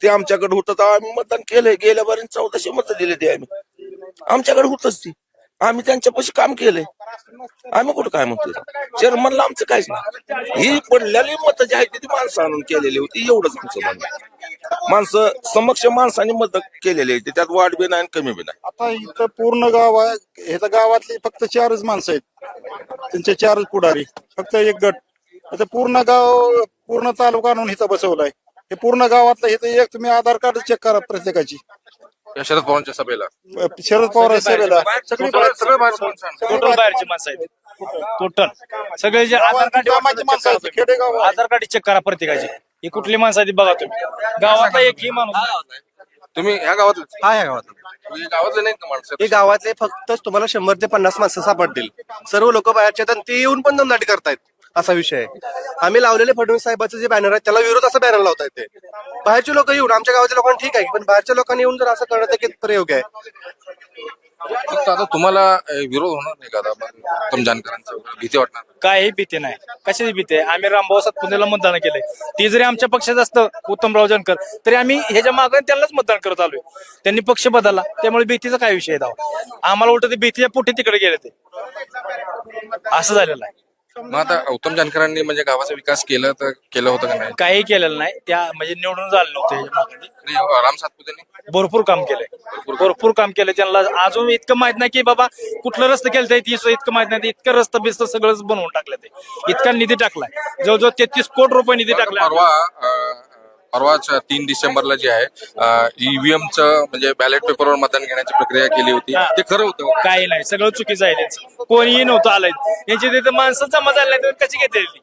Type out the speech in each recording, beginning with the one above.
ते आमच्याकडे होतं तर आम्ही मतदान केलंय. गेल्या बारी 1400 मतं दिले ते आम्ही. आमच्याकडे होतच ती. आम्ही त्यांच्यापाशी काम केलंय. आम्ही कुठं काय म्हणतोय चेअरमनला आमचं काहीच नाही. ही पडलेली मतं जी आहेत ती माणसं आणून केलेली होती, एवढंच आमचं म्हणणं आहे. माणसं समक्ष माणसाने मतं केलेली आहे, त्यात वाढ बी नाही आणि कमी बी नाही. आता इथं पूर्ण गाव आहे, हे तर गावातली फक्त 4च माणसं आहेत, त्यांचे 4च पुढारी, फक्त एक गट. आता पूर्ण गाव, पूर्ण तालुका आणून इथं बसवलाय. हे पूर्ण गावातलं इथं एक तुम्ही आधार कार्ड चेक करा प्रत्येकाची. या शरद पवारांच्या सभेला शरद पवार सभेला सगळी सगळे बाहेरचे टोटल बाहेरची माणसं आहेत. टोटल सगळे जे आधार कामाची माणसं आहेत, कार्ड खेडेगाव आहे. आधार कार्ड चेक करा प्रत्येकाची. ही कुठली माणसं आहे ती बघा तुम्ही. गावातला एकही माणूस नाही. तुम्ही ह्या गावातले हा या गावात गावातले नाहीत का माणसं हे गावातले फक्त तुम्हाला 100 ते 50 माणसं सापडतील. सर्व लोक बाहेरचे आहेत आणि ते येऊन पण दमदाटी करतायत, असा विषय आहे. आम्ही लावलेले फडणवीस साहेबांचे जे बॅनर आहे त्याला विरोध असं बॅनर लावतायत ते. बाहेरचे लोक येऊन, आमच्या गावाच्या लोकांना ठीक आहे, पण बाहेरच्या लोकांनी येऊन जर असं करणं ते किती योग्य आहे. फक्त आता तुम्हाला विरोध होणार नाही का आता उत्तम जानकरांचा भीती वाटणार काही भीती नाही. कशाची भीती आहे? आम्ही रामभाऊ सातपुतेला मतदान केलंय. ती जरी आमच्या पक्षात असतं उत्तमराव जानकर तरी आम्ही ह्याच्या मागे त्यांनाच मतदान करत आलोय. त्यांनी पक्ष बदलला, त्यामुळे भीतीचा काय विषय आहे दावा? आम्हाला उलट ते भीतीच्या पोटी तिकडे गेले ते, असं झालेलं आहे. मग आता उत्तम जानकरांनी म्हणजे गावाचा विकास केला तर केलं होतं का नाही? काही केलेलं नाही. त्या म्हणजे निवडून झालं नव्हतं ह्याच्या मागे. आणि राम सातपुतेंनी भरपूर काम केलंय, भरपूर काम केलंय. त्यांना अजून इतकं माहित नाही की बाबा कुठलं रस्ते केलं इतकं माहित नाही. इतकं रस्ता बिस्त सगळंच बनवून टाकलं ते. इतका निधी टाकलाय, जवळजवळ 33 कोटी रुपये निधी टाकलाय. परवाच 3 डिसेंबरला जे आहे ईव्हीएमचं म्हणजे बॅलेट पेपरवर मतदान घेण्याची प्रक्रिया केली होती, ते खरं होतं? काही नाही, सगळं चुकीचं आहे त्यांचं. कोणीही नव्हतं आलंय. यांची तिथे माणसं जमा झाली नाही तर कशी घेतली?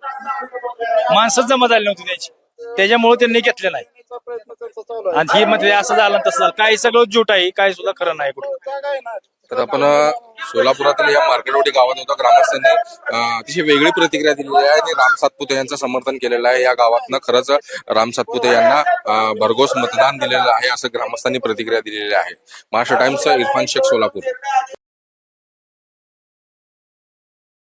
माणसं जमा झाली नव्हती त्यांची, त्याच्यामुळे त्यांनी घेतले नाही. आणि ही मध्ये असं झालं तसं झालं. काही सगळं झूट आहे, काही सुद्धा खरं नाही कुठं. तर आपण सोलापुरातील या मार्केटवाडी गावात होता, ग्रामस्थांनी अतिशय वेगळी प्रतिक्रिया दिलेली आहे आणि राम सातपुते यांचं समर्थन केलेलं आहे. या गावातनं खरंच राम सातपुते यांना भरघोस मतदान दिलेलं आहे असं ग्रामस्थांनी प्रतिक्रिया दिलेली आहे. महाराष्ट्र टाइम्स, इरफान शेख, सोलापूर.